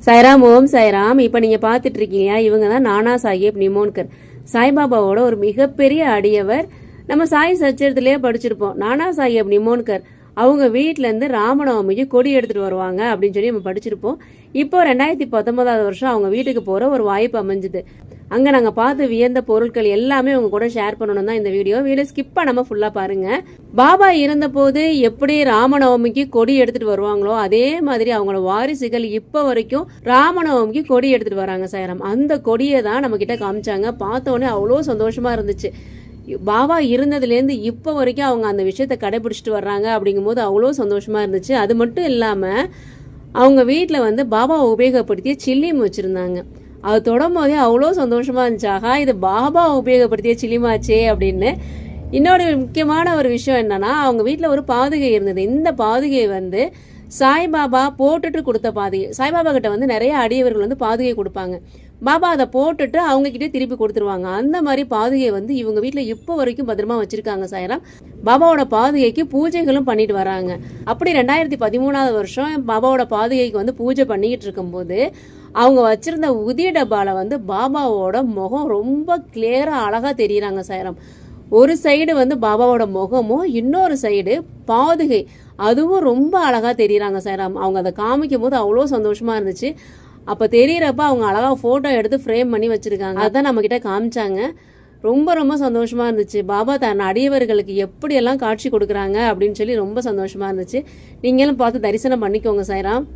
சாய்ராம். ஓம் சாய்ராம். இப்போ நீங்கள் பார்த்துட்டு இருக்கீங்க, இவங்க தான் நானா சாஹேப் நிமோன்கர், சாய்பாபாவோட ஒரு மிகப்பெரிய அடியவர். நம்ம சாய் சச்சரித்திலேயே படிச்சிருப்போம். நானா சாஹேப் நிமோன்கர் அவங்க வீட்டிலேருந்து ராமநவமிக்கு கொடி எடுத்துகிட்டு வருவாங்க அப்படின்னு சொல்லி நம்ம படிச்சிருப்போம். இப்போ 2019 வருஷம் அவங்க வீட்டுக்கு போகிற ஒரு வாய்ப்பு அமைஞ்சுது. அங்கே நாங்கள் பார்த்து வியந்த பொருட்கள் எல்லாமே உங்க கூட ஷேர் பண்ணணும் தான் இந்த வீடியோ ஸ்கிப் பண்ணாமல் ஃபுல்லாக பாருங்கள். பாபா இருந்தபோது எப்படி ராமநவமிக்கு கொடி எடுத்துகிட்டு வருவாங்களோ அதே மாதிரி அவங்களோட வாரிசுகள் இப்போ வரைக்கும் ராமநவமிக்கு கொடி எடுத்துகிட்டு வராங்க சாய்ராம். அந்த கொடியை தான் நம்ம கிட்ட காமிச்சாங்க. பார்த்தோன்னே அவ்வளோ சந்தோஷமாக இருந்துச்சு. பாபா இருந்ததுலேருந்து இப்போ வரைக்கும் அவங்க அந்த விஷயத்த கடைபிடிச்சிட்டு வர்றாங்க. அப்படிங்கும்போது அவ்வளோ சந்தோஷமாக இருந்துச்சு. அது மட்டும் இல்லாமல் அவங்க வீட்டில் பாபாவை உபயோகப்படுத்திய சில்லியும் வச்சுருந்தாங்க. அது தொடும் போதே அவ்வளோ சந்தோஷமாக இருந்துச்சு. ஆகா, இது பாபா உபயோகப்படுத்திய சில்லிமாச்சே அப்படின்னு. இன்னொரு முக்கியமான ஒரு விஷயம் என்னன்னா, அவங்க வீட்டில் ஒரு பாதுகை இருந்தது. இந்த பாதுகை சாய்பாபா போட்டுட்டு கொடுத்த பாதுகை. சாய்பாபா கிட்ட நிறைய அடியவர்கள் பாதுகை கொடுப்பாங்க. பாபா அதை போட்டுட்டு அவங்க கிட்டே திருப்பி கொடுத்துருவாங்க. அந்த மாதிரி பாதுகை இவங்க வீட்டில் இப்போ வரைக்கும் பத்திரமா வச்சிருக்காங்க சாய்ராம். பாபாவோட பாதுகைக்கு பூஜைகளும் பண்ணிட்டு வராங்க. அப்படி 2013 வருஷம் பாபாவோட பாதுகைக்கு பூஜை பண்ணிக்கிட்டு இருக்கும்போது அவங்க வச்சிருந்த உதிய டப்பால பாபாவோட முகம் ரொம்ப கிளியரா அழகா தெரியுறாங்க சாய்ராம். ஒரு சைடு பாபாவோட முகமும் இன்னொரு சைடு பாதுகை அதுவும் ரொம்ப அழகா தெரியுறாங்க சாய்ராம். அவங்க அதை காமிக்கும் போது அவ்வளோ சந்தோஷமா இருந்துச்சு. அப்போ தெரியறப்ப அவங்க அழகா ஃபோட்டோ எடுத்து ஃப்ரேம் பண்ணி வச்சிருக்காங்க. அதான் நம்ம கிட்ட காமிச்சாங்க. ரொம்ப ரொம்ப சந்தோஷமா இருந்துச்சு. பாபா தன் அடியவர்களுக்கு எப்படியெல்லாம் காட்சி கொடுக்குறாங்க அப்படின்னு சொல்லி ரொம்ப சந்தோஷமா இருந்துச்சு. நீங்களும் பார்த்து தரிசனம் பண்ணிக்கோங்க சாய்ராம்.